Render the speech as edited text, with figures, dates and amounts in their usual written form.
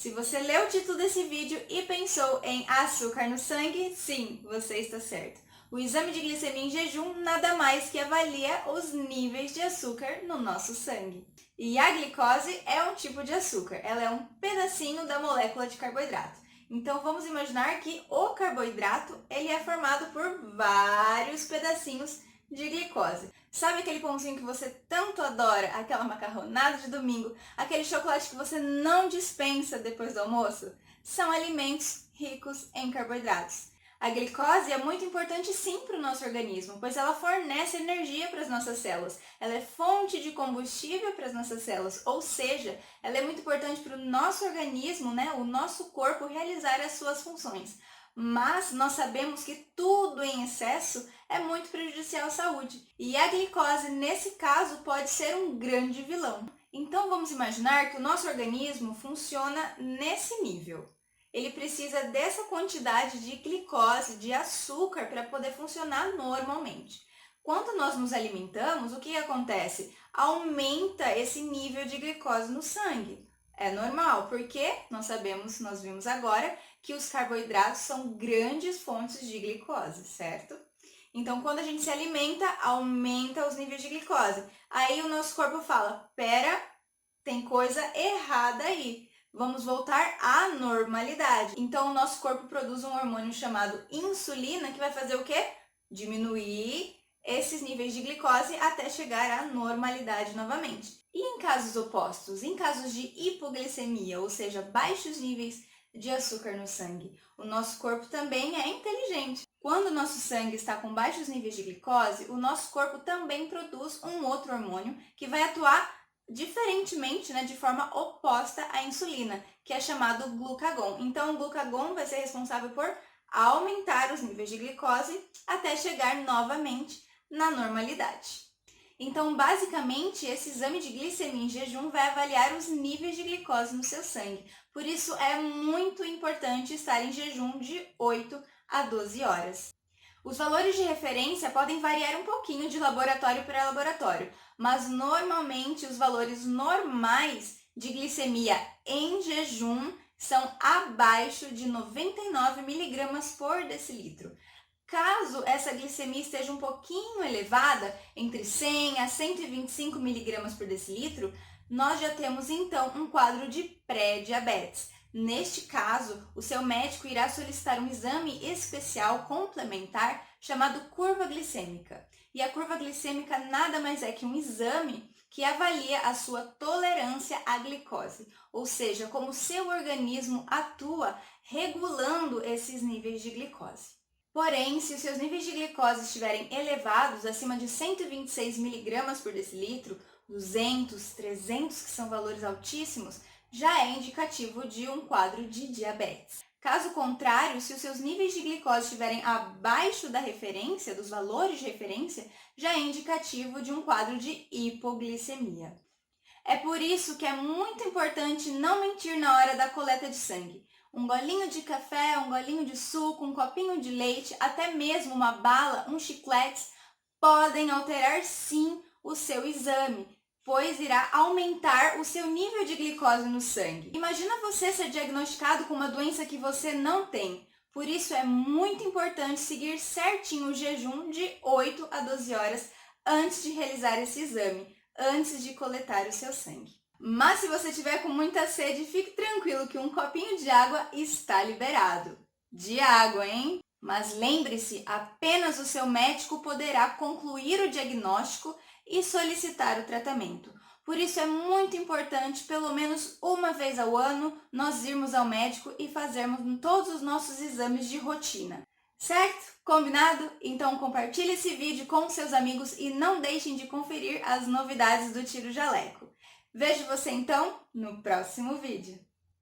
Se você leu o título desse vídeo e pensou em açúcar no sangue, sim, você está certo. O exame de glicemia em jejum nada mais que avalia os níveis de açúcar no nosso sangue. E a glicose é um tipo de açúcar, ela é um pedacinho da molécula de carboidrato. Então vamos imaginar que o carboidrato ele é formado por vários pedacinhos de glicose. Sabe aquele pãozinho que você tanto adora, aquela macarronada de domingo, aquele chocolate que você não dispensa depois do almoço? São alimentos ricos em carboidratos. A glicose é muito importante sim para o nosso organismo, pois ela fornece energia para as nossas células. Ela é fonte de combustível para as nossas células, ou seja, ela é muito importante para o nosso organismo, né, o nosso corpo realizar as suas funções. Mas nós sabemos que tudo em excesso é muito prejudicial à saúde. E a glicose, nesse caso, pode ser um grande vilão. Então vamos imaginar que o nosso organismo funciona nesse nível. Ele precisa dessa quantidade de glicose, de açúcar, para poder funcionar normalmente. Quando nós nos alimentamos, o que acontece? Aumenta esse nível de glicose no sangue. É normal, porque nós vimos agora que os carboidratos são grandes fontes de glicose, certo? Então, quando a gente se alimenta, aumenta os níveis de glicose. Aí o nosso corpo fala, pera, tem coisa errada aí. Vamos voltar à normalidade. Então, o nosso corpo produz um hormônio chamado insulina, que vai fazer o quê? Diminuir esses níveis de glicose até chegar à normalidade novamente. E em casos opostos, em casos de hipoglicemia, ou seja, baixos níveis de açúcar no sangue, o nosso corpo também é inteligente. Quando o nosso sangue está com baixos níveis de glicose, o nosso corpo também produz um outro hormônio que vai atuar diferentemente, de forma oposta à insulina, que é chamado glucagon. Então, o glucagon vai ser responsável por aumentar os níveis de glicose até chegar novamente na normalidade. Então, basicamente, esse exame de glicemia em jejum vai avaliar os níveis de glicose no seu sangue. Por isso, é muito importante estar em jejum de 8 a 12 horas. Os valores de referência podem variar um pouquinho de laboratório para laboratório, mas normalmente os valores normais de glicemia em jejum são abaixo de 99 miligramas por decilitro. Caso essa glicemia esteja um pouquinho elevada, entre 100 a 125 miligramas por decilitro, nós já temos então um quadro de pré-diabetes. Neste caso, o seu médico irá solicitar um exame especial complementar chamado curva glicêmica. E a curva glicêmica nada mais é que um exame que avalia a sua tolerância à glicose, ou seja, como o seu organismo atua regulando esses níveis de glicose. Porém, se os seus níveis de glicose estiverem elevados, acima de 126 miligramas por decilitro, 200, 300, que são valores altíssimos, já é indicativo de um quadro de diabetes. Caso contrário, se os seus níveis de glicose estiverem abaixo da referência, dos valores de referência, já é indicativo de um quadro de hipoglicemia. É por isso que é muito importante não mentir na hora da coleta de sangue. Um golinho de café, um golinho de suco, um copinho de leite, até mesmo uma bala, um chiclete, podem alterar sim o seu exame, pois irá aumentar o seu nível de glicose no sangue. Imagina você ser diagnosticado com uma doença que você não tem. Por isso é muito importante seguir certinho o jejum de 8 a 12 horas antes de realizar esse exame, antes de coletar o seu sangue. Mas se você tiver com muita sede, fique tranquilo que um copinho de água está liberado. De água, hein? Mas lembre-se, apenas o seu médico poderá concluir o diagnóstico e solicitar o tratamento. Por isso é muito importante, pelo menos uma vez ao ano, nós irmos ao médico e fazermos todos os nossos exames de rotina. Certo? Combinado? Então compartilhe esse vídeo com seus amigos e não deixem de conferir as novidades do Tiro Jaleco. Vejo você então no próximo vídeo.